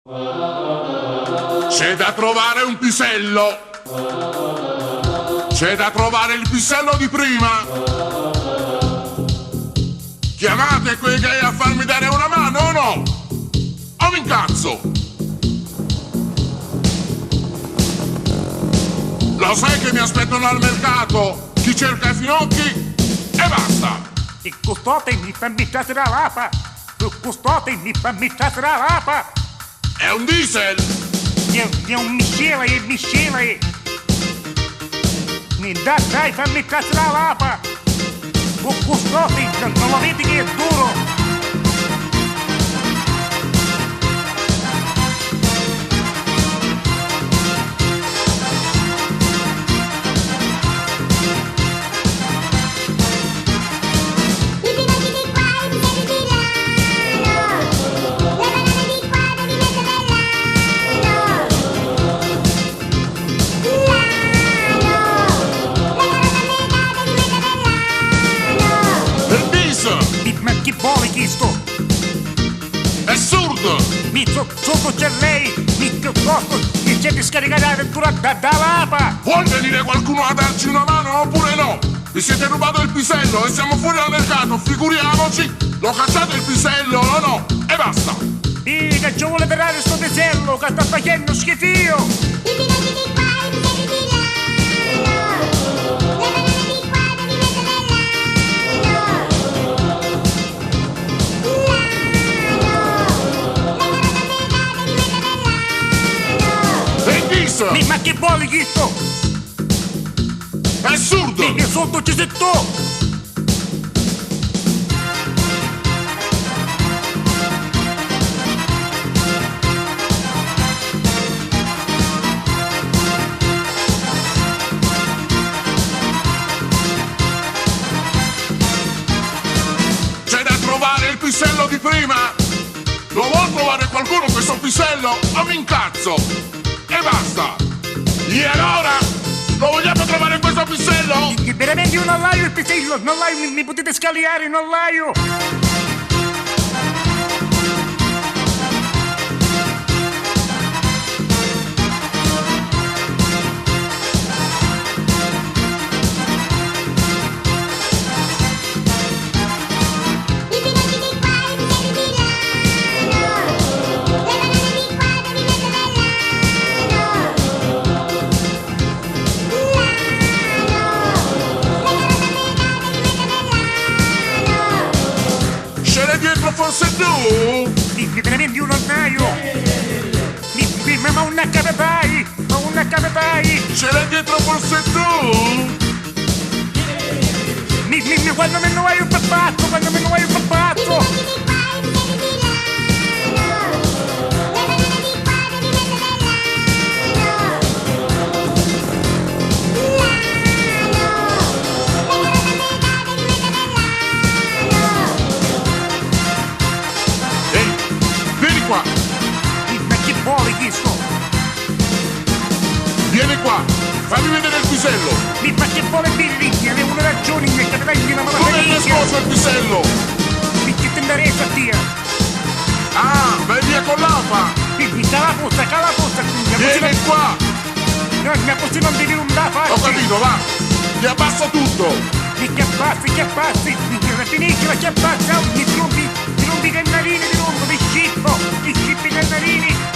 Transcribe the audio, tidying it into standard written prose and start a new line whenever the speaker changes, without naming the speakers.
C'è da trovare un pisello. C'è da trovare il pisello di prima. Chiamate quei gay a farmi dare una mano o no? O mi incazzo? Lo sai che mi aspettano al mercato? Chi cerca i finocchi e basta.
Il custode mi fa mettere la lapa. Il custode mi fa mettere la lapa.
È un diesel.
È un miscele. Mi dai, fammi mettere la lapa. Il custode, non lo vedi che è duro? Ma chi vuole questo?
È surdo!
Mi sotto c'è lei, mi costo, mi c'è di scaricare la vettura da lapa!
Vuol venire qualcuno a darci una mano oppure no? Vi siete rubato il pisello e siamo fuori al mercato, figuriamoci! Lo cacciate il pisello o no? E basta!
Dica, ci vuole tirare sto pisello che sta facendo schifio! Ma che vuole questo?
È assurdo!
Mi sotto ci sei tu!
C'è da trovare il pisello di prima! Lo vuol trovare qualcuno questo pisello o mi incazzo? E basta! E allora? Lo vogliamo trovare questo pisello?
Veramente io non l'aio il pisello, non l'aio, mi potete scaliare, non l'aio!
Dietro forse tu?
Veramente io non l'aio! Ma una capetai!
Ce l'hai dietro forse tu?
Quando me ne vai un papazzo!
Qua.
Ma chi vuole questo?
Vieni qua, fammi vedere il pisello.
Ma che vuole Billy? Avevo una ragione, mi capitai di una mala
come è nascosto il pisello?
Mi che te ne tia?
Ah, vai via con l'APA.
Calaposta.
Vieni qua.
No, ma così non devi non da fare.
Ho capito, va. Ti abbasso tutto.
Che abbassi. Finiscila, che abbassa. Mi rompi i cannarini, mi scippi i cannarini.